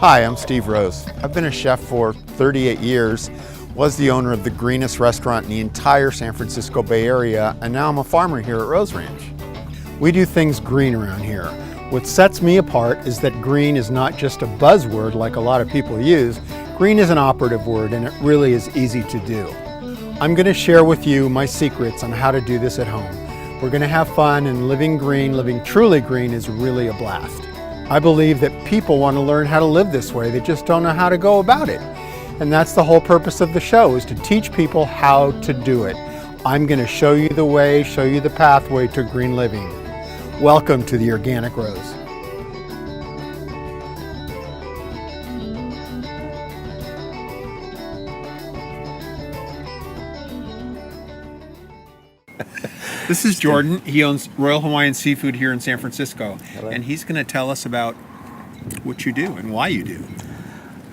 Hi, I'm Steve Rose. I've been a chef for 38 years, was the owner of the greenest restaurant in the entire San Francisco Bay Area, and now I'm a farmer here at Rose Ranch. We do things green around here. What sets me apart is that green is not just a buzzword like a lot of people use. Green is an operative word, and it really is easy to do. I'm going to share with you my secrets on how to do this at home. We're going to have fun, and living green, living truly green, is really a blast. I believe that people want to learn how to live this way, they just don't know how to go about it. And that's the whole purpose of the show, is to teach people how to do it. I'm going to show you the way, show you the pathway to green living. Welcome to the Organic Rose. This is Jordan. He owns Royal Hawaiian Seafood here in San Francisco. Hello. And he's going to tell us about what you do and why you do.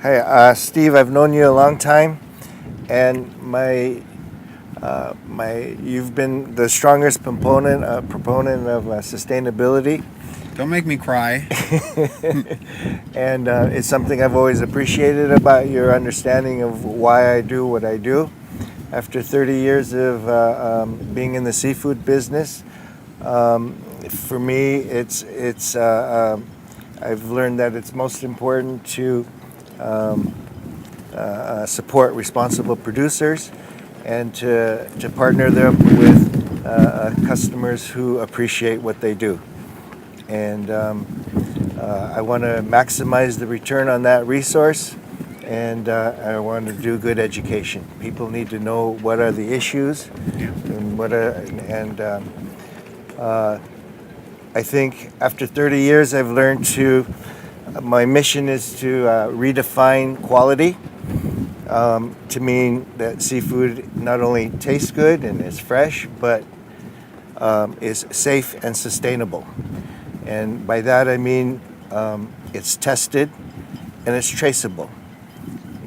Hey, Steve, I've known you a long time, and you've been the strongest proponent of sustainability. Don't make me cry. And it's something I've always appreciated about your understanding of why I do what I do. After 30 years of being in the seafood business, for me, I've learned that it's most important to support responsible producers and to partner them with customers who appreciate what they do. And I want to maximize the return on that resource. And I want to do good education. People need to know what are the issues, and I think after 30 years, I've learned my mission is to redefine quality to mean that seafood not only tastes good and is fresh, but is safe and sustainable. And by that I mean it's tested and it's traceable.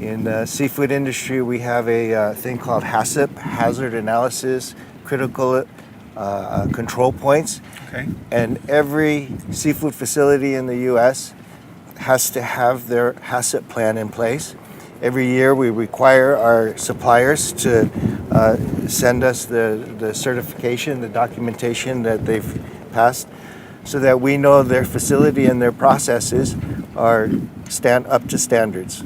In the seafood industry, we have a thing called HACCP, Hazard Analysis Critical Control Points. Okay. And every seafood facility in the U.S. has to have their HACCP plan in place. Every year we require our suppliers to send us the certification, the documentation that they've passed, so that we know their facility and their processes are up to standards.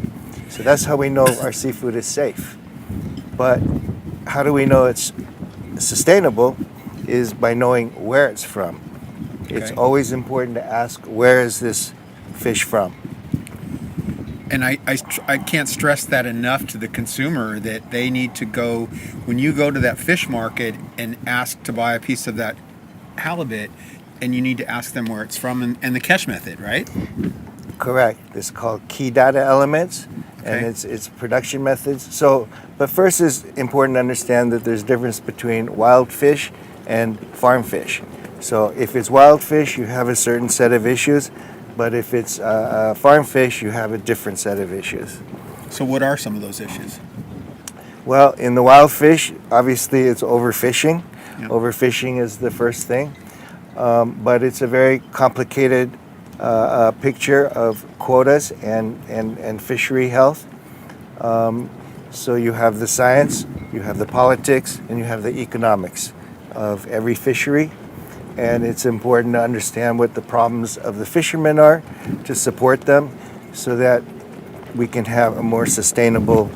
So that's how we know our seafood is safe. But how do we know it's sustainable is by knowing where it's from. Okay. It's always important to ask, where is this fish from? And I can't stress that enough to the consumer, that they need to go, when you go to that fish market and ask to buy a piece of that halibut, and you need to ask them where it's from and the catch method, right? Correct. It's called key data elements. Okay. And it's production methods. But first it's important to understand that there's a difference between wild fish and farm fish. So if it's wild fish, you have a certain set of issues, but if it's farm fish, you have a different set of issues. So what are some of those issues? Well, in the wild fish, obviously it's overfishing. Yep. Overfishing is the first thing, but it's a very complicated picture of quotas and fishery health. So you have the science, you have the politics, and you have the economics of every fishery. And it's important to understand what the problems of the fishermen are, to support them, so that we can have a more sustainable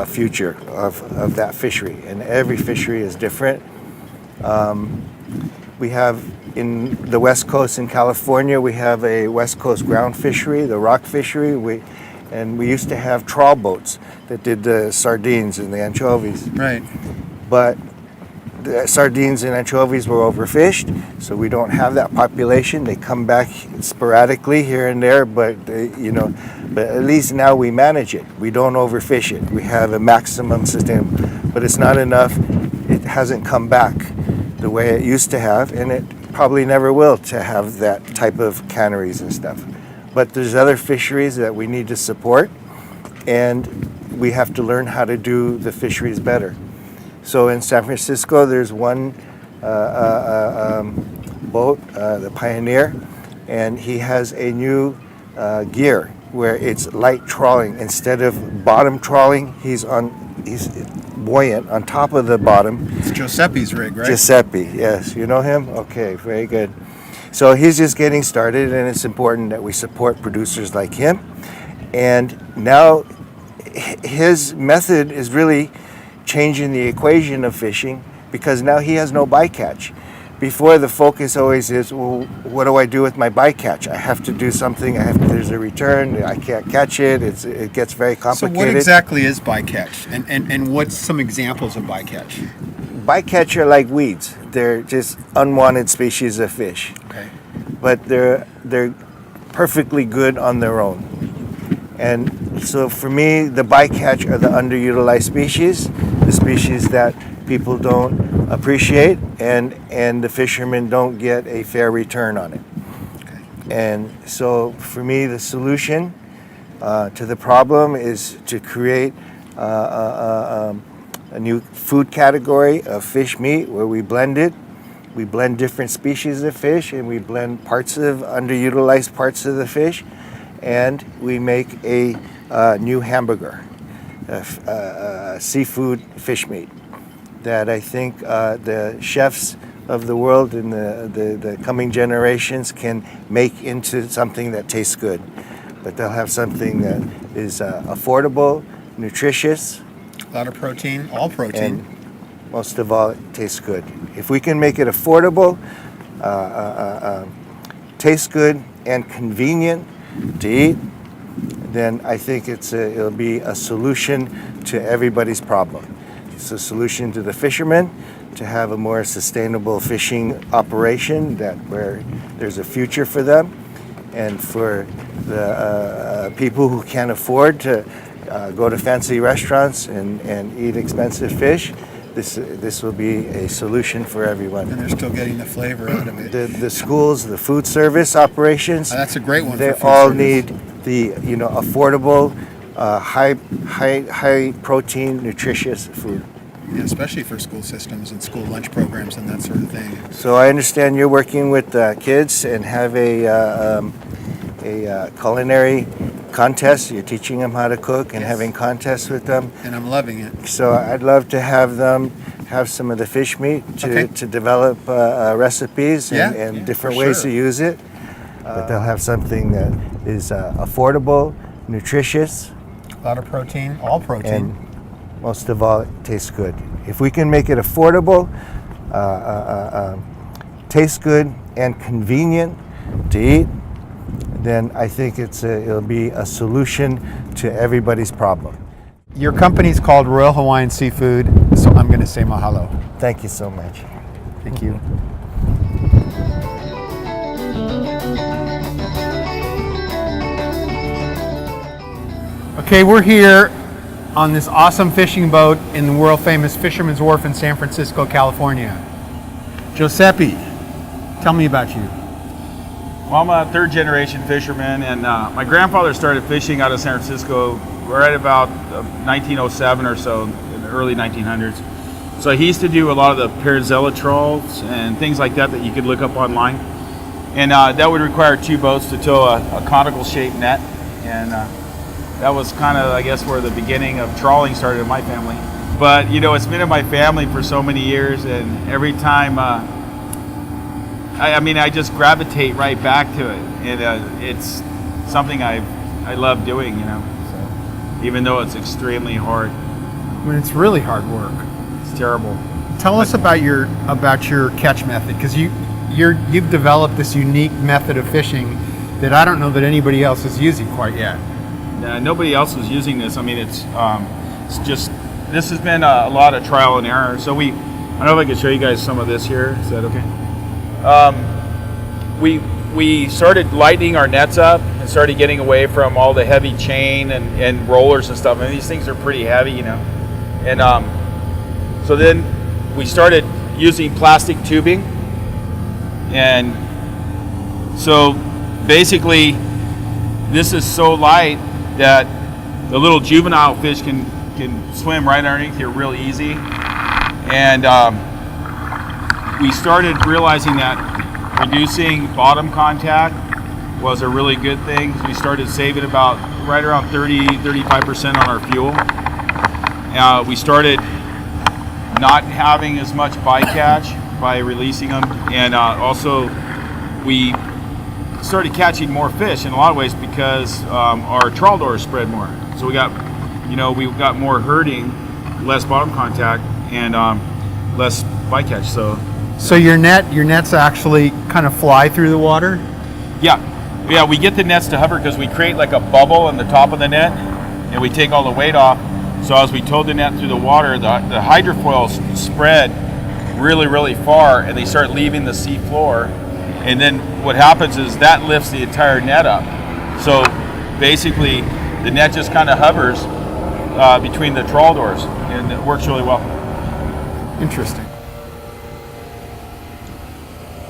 future of that fishery. And every fishery is different. We have in the West Coast in California, we have a West Coast ground fishery, the rock fishery. We used to have trawl boats that did the sardines and the anchovies. Right. But the sardines and anchovies were overfished, so we don't have that population. They come back sporadically here and there, but at least now we manage it. We don't overfish it. We have a maximum sustainable, but it's not enough. It hasn't come back the way it used to have, and it probably never will, to have that type of canneries and stuff. But there's other fisheries that we need to support, and we have to learn how to do the fisheries better. So in San Francisco, there's one boat, the Pioneer, and he has a new gear. where it's light trawling. Instead of bottom trawling, he's buoyant on top of the bottom. It's Giuseppe's rig, right? Giuseppe, yes. You know him? Okay, very good. So he's just getting started, and it's important that we support producers like him. And now his method is really changing the equation of fishing, because now he has no bycatch. Before, the focus always is, well, what do I do with my bycatch? I have to do something. There's a return. I can't catch it. It gets very complicated. So what exactly is bycatch? And what's some examples of bycatch? Bycatch are like weeds. They're just unwanted species of fish. Okay. But they're perfectly good on their own. And so for me, the bycatch are the underutilized species, the species that people don't appreciate, and the fishermen don't get a fair return on it. Okay. And so for me, the solution to the problem is to create a new food category of fish meat where we blend it. We blend different species of fish, and we blend parts of underutilized parts of the fish, and we make a new hamburger, seafood fish meat, that I think the chefs of the world and the coming generations can make into something that tastes good. But they'll have something that is affordable, nutritious. A lot of protein, all protein. And most of all, it tastes good. If we can make it affordable, taste good, and convenient to eat, then I think it'll be a solution to everybody's problem. It's a solution to the fishermen to have a more sustainable fishing operation where there's a future for them, and for the people who can't afford to go to fancy restaurants and eat expensive fish. This will be a solution for everyone. And they're still getting the flavor out of it. The schools, the food service operations. That's a great one. They for food all service. need the affordable, high protein, nutritious food. Yeah, especially for school systems and school lunch programs and that sort of thing. So I understand you're working with kids and have a culinary contest. You're teaching them how to cook and Yes. having contests with them. And I'm loving it. So I'd love to have them have some of the fish meat to develop recipes and different ways sure. to use it. But they'll have something that is affordable, nutritious, A lot of protein, all protein. and most of all, it tastes good. If we can make it affordable, taste good, and convenient to eat, then I think it'll be a solution to everybody's problem. Your company's called Royal Hawaiian Seafood, so I'm going to say mahalo. Thank you so much. Thank you. Okay, we're here on this awesome fishing boat in the world famous Fisherman's Wharf in San Francisco, California. Giuseppe, tell me about you. Well, I'm a third generation fisherman, and my grandfather started fishing out of San Francisco right about 1907 or so, in the early 1900s. So he used to do a lot of the Perizella trawls and things like that you could look up online. And that would require two boats to tow a conical shaped net. And that was kind of, I guess, where the beginning of trawling started in my family. But, it's been in my family for so many years, and every time, I just gravitate right back to it. And it's something I love doing, so, even though it's extremely hard. I mean, it's really hard work. It's terrible. Tell us about your catch method, because you've developed this unique method of fishing that I don't know that anybody else is using quite yet. Nobody else was using this. I mean, it's just, this has been a lot of trial and error. So I don't know if I can show you guys some of this here. Is that okay? We started lightening our nets up and started getting away from all the heavy chain and rollers and stuff. I mean, these things are pretty heavy, And so then we started using plastic tubing. And so basically, this is so light that the little juvenile fish can swim right underneath here real easy. And we started realizing that reducing bottom contact was a really good thing. We started saving about right around 35% on our fuel. We started not having as much bycatch by releasing them, and also we started catching more fish in a lot of ways because our trawl doors spread more. So we got more herding, less bottom contact, and less bycatch. So your nets actually kind of fly through the water? Yeah, we get the nets to hover because we create like a bubble on the top of the net, and we take all the weight off. So as we tow the net through the water, the hydrofoils spread really, really far, and they start leaving the sea floor. And then what happens is that lifts the entire net up. So basically, the net just kind of hovers between the trawl doors, and it works really well. Interesting.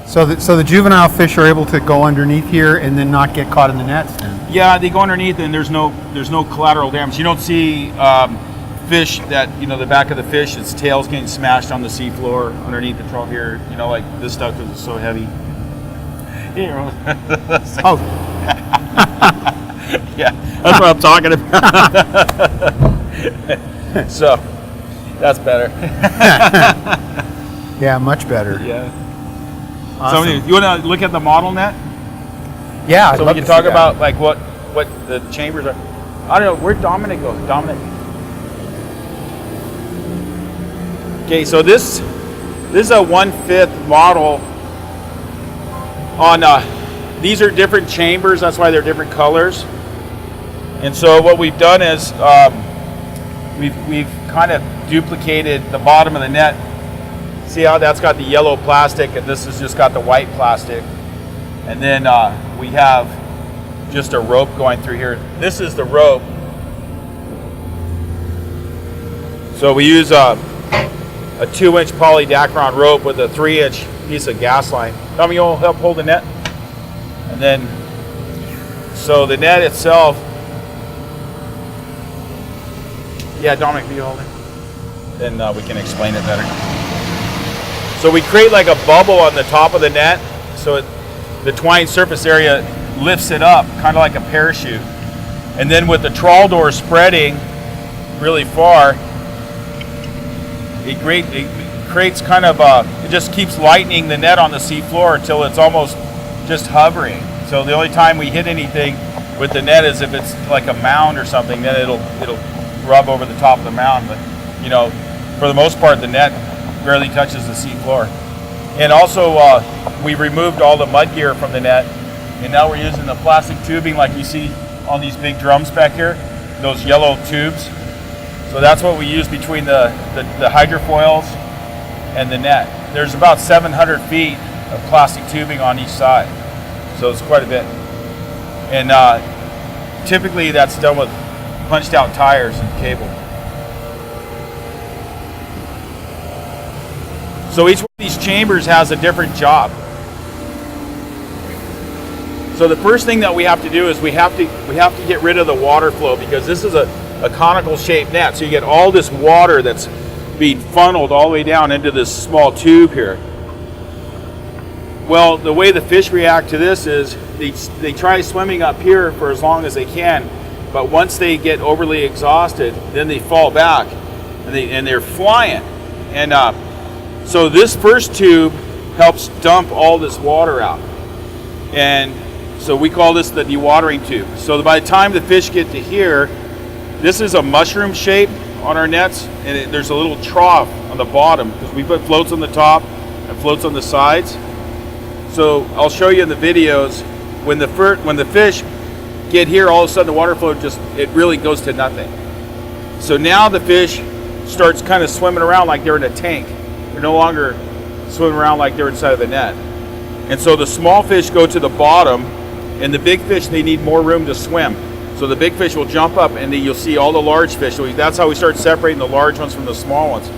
So the juvenile fish are able to go underneath here and then not get caught in the nets then? Yeah, they go underneath, and there's no collateral damage. You don't see fish that, the back of the fish, its tail's getting smashed on the sea floor underneath the trawl here. Like this stuff because it's so heavy. Oh. Yeah, that's what I'm talking about. So, that's better. Yeah, much better. Yeah. Awesome. So, you want to look at the model net? Yeah. So we can talk about like what the chambers are. I don't know. Where'd Dominic go? Dominic. Okay, so this is a 1/5 model. On these are different chambers. That's why they're different colors. And so what we've done is we've kind of duplicated the bottom of the net. See how that's got the yellow plastic, and this has just got the white plastic. And then we have just a rope going through here. This is the rope. So we use a 2-inch polydacron rope with a 3-inch piece of gas line. Tommy, you'll help hold the net. And then, so the net itself, yeah, Dominic, will you hold it? Then we can explain it better. So we create like a bubble on the top of the net, so the twine surface area lifts it up, kind of like a parachute. And then with the trawl door spreading really far, it creates kind of it just keeps lightening the net on the sea floor until it's almost just hovering. So the only time we hit anything with the net is if it's like a mound or something, then it'll rub over the top of the mound. But for the most part, the net barely touches the sea floor. And also we removed all the mud gear from the net, and now we're using the plastic tubing like you see on these big drums back here, those yellow tubes. So that's what we use between the hydrofoils and the net. There's about 700 feet of plastic tubing on each side, so it's quite a bit. And typically that's done with punched out tires and cable. So each one of these chambers has a different job. So the first thing that we have to do is we have to get rid of the water flow, because this is a conical shaped net. So you get all this water that's being funneled all the way down into this small tube here. Well, the way the fish react to this is they try swimming up here for as long as they can, but once they get overly exhausted, then they fall back and they're flying. And so this first tube helps dump all this water out. And so we call this the dewatering tube. So by the time the fish get to here, this is a mushroom shape on our nets, and there's a little trough on the bottom because we put floats on the top and floats on the sides. So I'll show you in the videos when the fish get here, all of a sudden the water flow it really goes to nothing. So now the fish starts kind of swimming around like they're in a tank. They're no longer swimming around like they're inside of the net. And so the small fish go to the bottom, and the big fish, they need more room to swim. So the big fish will jump up, and then you'll see all the large fish. So that's how we start separating the large ones from the small ones.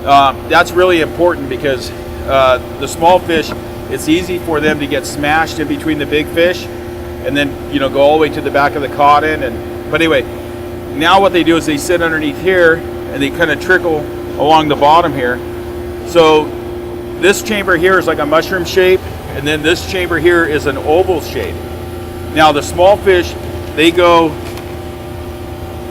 That's really important because the small fish, it's easy for them to get smashed in between the big fish, and then go all the way to the back of the cotton. But anyway, now what they do is they sit underneath here, and they kind of trickle along the bottom here. So this chamber here is like a mushroom shape, and then this chamber here is an oval shape. Now the small fish, they go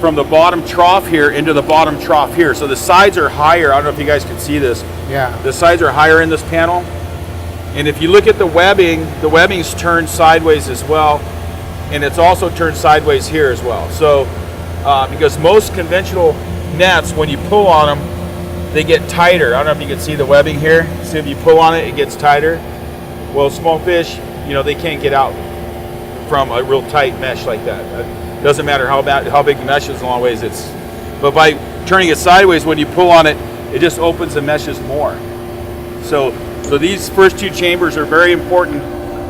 from the bottom trough here into the bottom trough here. So the sides are higher. I don't know if you guys can see this. Yeah. The sides are higher in this panel. And if you look at the webbing's turned sideways as well. And it's also turned sideways here as well. So, because most conventional nets, when you pull on them, they get tighter. I don't know if you can see the webbing here. See, if you pull on it, it gets tighter. Well, small fish, they can't get out from a real tight mesh like that. It doesn't matter how big the mesh is, a long ways but by turning it sideways, when you pull on it, it just opens the meshes more. So these first two chambers are very important,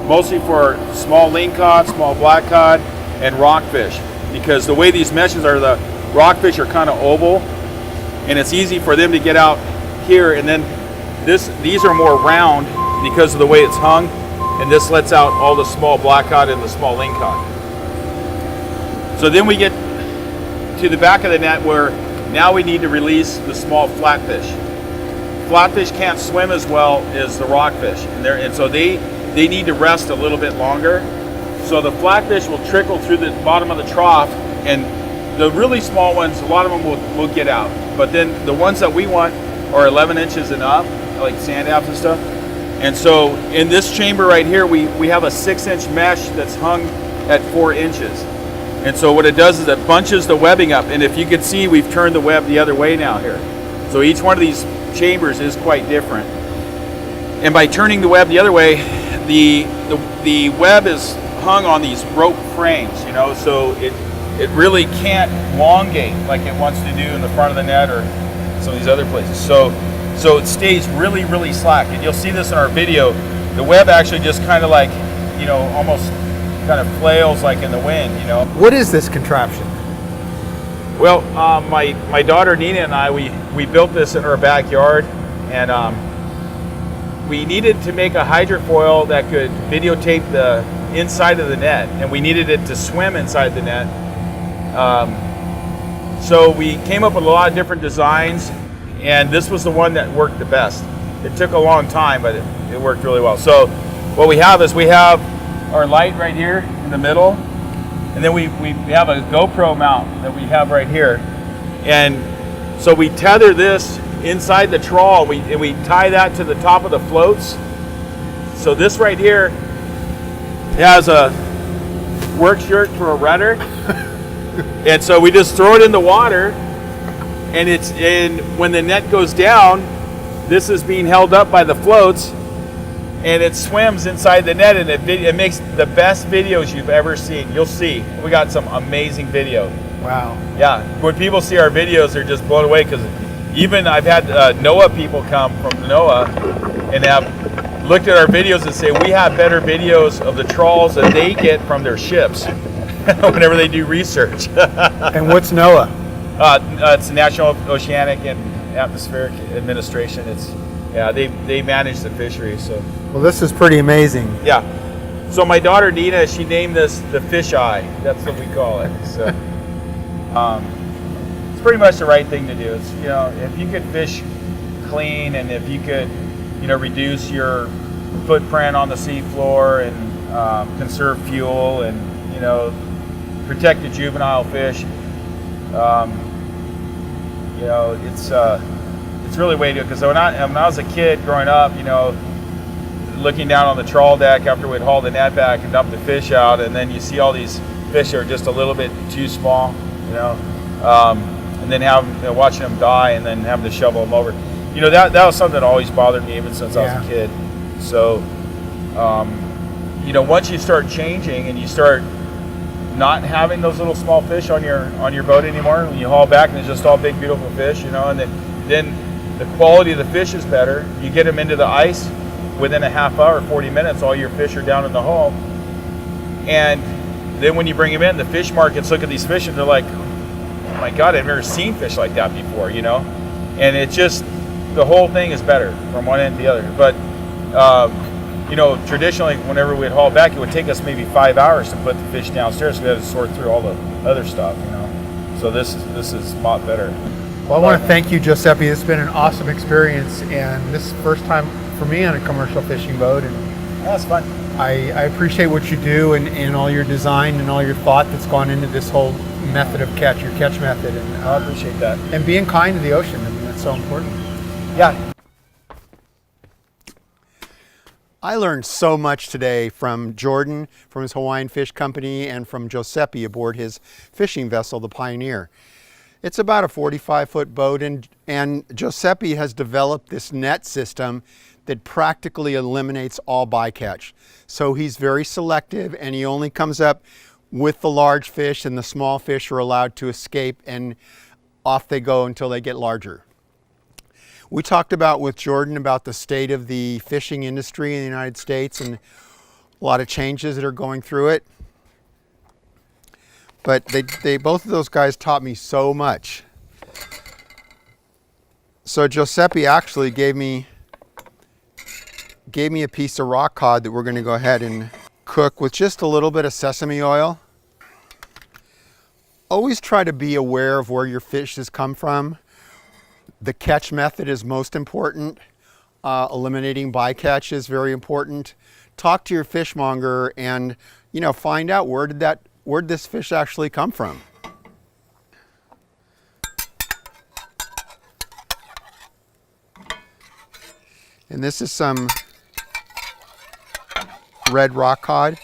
mostly for small lingcod, small blackcod, and rockfish, because the way these meshes are, the rockfish are kind of oval, and it's easy for them to get out here, and then these are more round because of the way it's hung, and this lets out all the small blackcod and the small lingcod. So then we get to the back of the net where now we need to release the small flatfish. Flatfish can't swim as well as the rockfish, and so they need to rest a little bit longer. So the flatfish will trickle through the bottom of the trough, and the really small ones, a lot of them will get out. But then the ones that we want are 11 inches and up, like sand dabs and stuff. And so in this chamber right here, we have a 6-inch mesh that's hung at 4 inches. And so what it does is it bunches the webbing up. And if you can see, we've turned the web the other way now here. So each one of these chambers is quite different. And by turning the web the other way, the web is hung on these rope frames, so it really can't elongate like it wants to do in the front of the net or some of these other places. So it stays really, really slack. And you'll see this in our video. The web actually just kind of like, almost kind of flails like in the wind, What is this contraption? Well, my daughter Nina and I, we built this in our backyard, and we needed to make a hydrofoil that could videotape the inside of the net, and we needed it to swim inside the net. So we came up with a lot of different designs, and this was the one that worked the best. It took a long time, but it worked really well. So what we have is we have our light right here in the middle, and then we have a GoPro mount that we have right here. And so we tether this inside the trawl, and we tie that to the top of the floats. So this right here has a work shirt for a rudder. And so we just throw it in the water, and when the net goes down, this is being held up by the floats, and it swims inside the net, and it makes the best videos you've ever seen. You'll see, we got some amazing video. Wow. Yeah, when people see our videos, they're just blown away, because even I've had NOAA people come from NOAA and have looked at our videos and say, we have better videos of the trawls that they get from their ships whenever they do research. And what's NOAA? It's the National Oceanic and Atmospheric Administration. They manage the fishery. So. Well, this is pretty amazing. Yeah. So my daughter Nina, she named this the fish eye. That's what we call it. So it's pretty much the right thing to do. It's, if you could fish clean, and if you could, reduce your footprint on the seafloor, and conserve fuel, and protect the juvenile fish. It's really a way to do it. Because when I was a kid growing up, looking down on the trawl deck after we'd haul the net back and dump the fish out, and then you see all these fish that are just a little bit too small, and then watching them die, and then having to shovel them over. That was something that always bothered me even since I was a kid. So, once you start changing and you start not having those little small fish on your boat anymore, when you haul back and it's just all big, beautiful fish, and then the quality of the fish is better. You get them into the ice within a half hour, 40 minutes, all your fish are down in the hull. And then when you bring them in, the fish markets look at these fish and they're like, oh my God, I've never seen fish like that before, And it just, the whole thing is better from one end to the other. But, traditionally, whenever we'd haul back, it would take us maybe 5 hours to put the fish downstairs. We had to sort through all the other stuff, So this is a lot better. Well, I want to thank you, Giuseppe. It's been an awesome experience, and this is the first time for me on a commercial fishing boat. And That's fun. I appreciate what you do and all your design and all your thought that's gone into this whole method of catch, your catch method. And I appreciate that. And being kind to the ocean. I mean, that's so important. Yeah. I learned so much today from Jordan, from his Hawaiian Fish Company, and from Giuseppe aboard his fishing vessel, the Pioneer. It's about a 45-foot boat, and Giuseppe has developed this net system that practically eliminates all bycatch. So he's very selective, and he only comes up with the large fish, and the small fish are allowed to escape, and off they go until they get larger. We talked with Jordan about the state of the fishing industry in the United States and a lot of changes that are going through it. But both of those guys taught me so much. So Giuseppe actually gave me a piece of rock cod that we're going to go ahead and cook with just a little bit of sesame oil. Always try to be aware of where your fish has come from. The catch method is most important. Eliminating bycatch is very important. Talk to your fishmonger and, find out where did this fish actually come from. And this is some red rock cod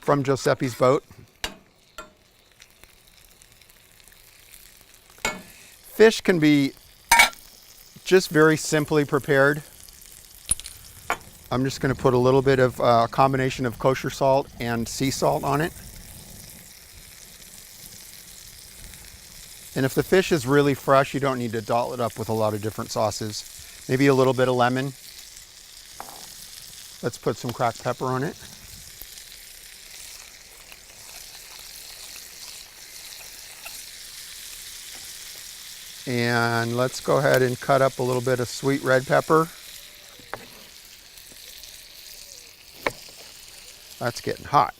from Giuseppe's boat. Fish can be just very simply prepared. I'm just going to put a little bit of a combination of kosher salt and sea salt on it. And if the fish is really fresh, you don't need to doll it up with a lot of different sauces. Maybe a little bit of lemon. Let's put some cracked pepper on it. And let's go ahead and cut up a little bit of sweet red pepper. That's getting hot.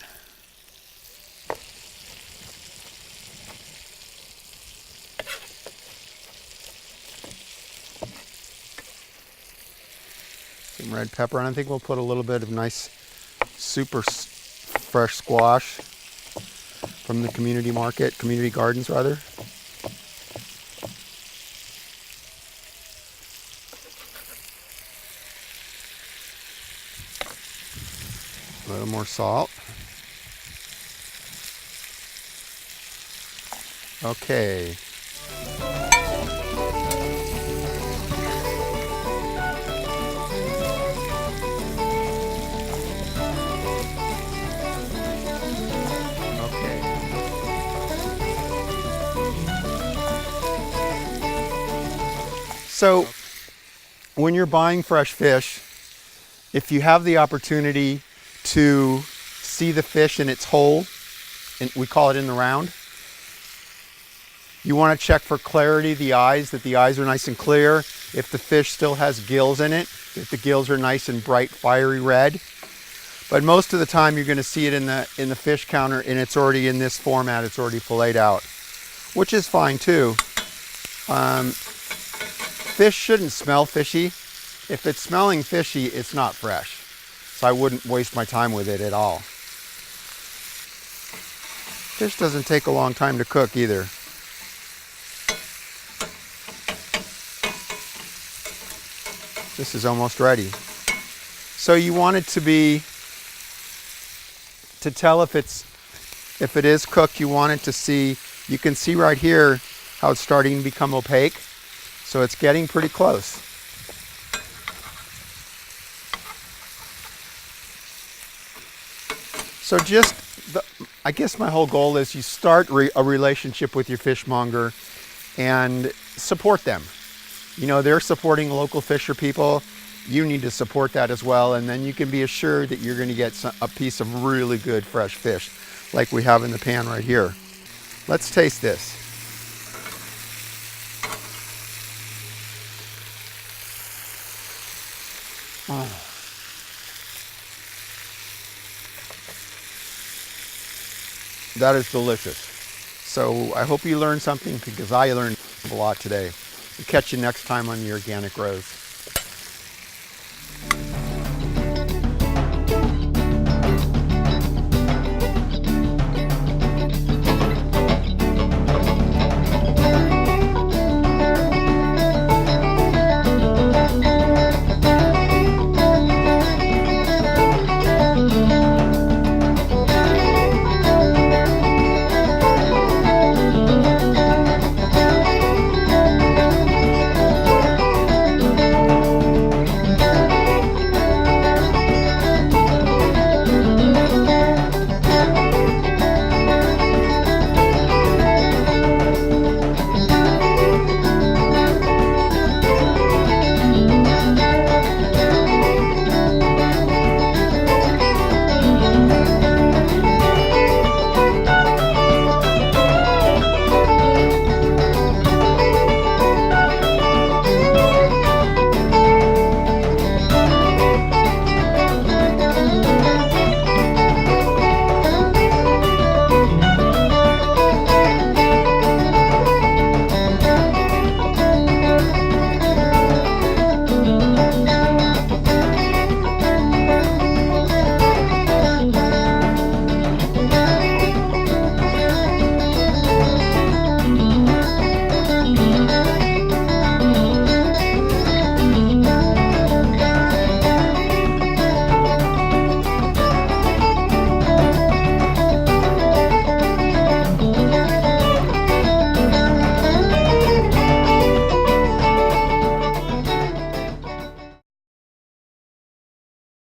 Some red pepper, and I think we'll put a little bit of nice, super fresh squash from the community gardens rather. A little more salt. Okay. So when you're buying fresh fish, if you have the opportunity to see the fish in its whole, and we call it in the round, you want to check for clarity, that the eyes are nice and clear. If the fish still has gills in it, if the gills are nice and bright, fiery red. But most of the time you're going to see it in the fish counter, and it's already in this format, it's already filleted out, which is fine too. Fish shouldn't smell fishy. If it's smelling fishy, it's not fresh. So I wouldn't waste my time with it at all. Fish doesn't take a long time to cook either. This is almost ready. So you want it to tell if it is cooked, you want it to see, you can see right here how it's starting to become opaque. So it's getting pretty close. So I guess my whole goal is you start a relationship with your fishmonger and support them. They're supporting local fisher people. You need to support that as well, and then you can be assured that you're going to get a piece of really good fresh fish like we have in the pan right here. Let's taste this. Oh. That is delicious. So I hope you learned something, because I learned a lot today. We'll catch you next time on the Organic Rose.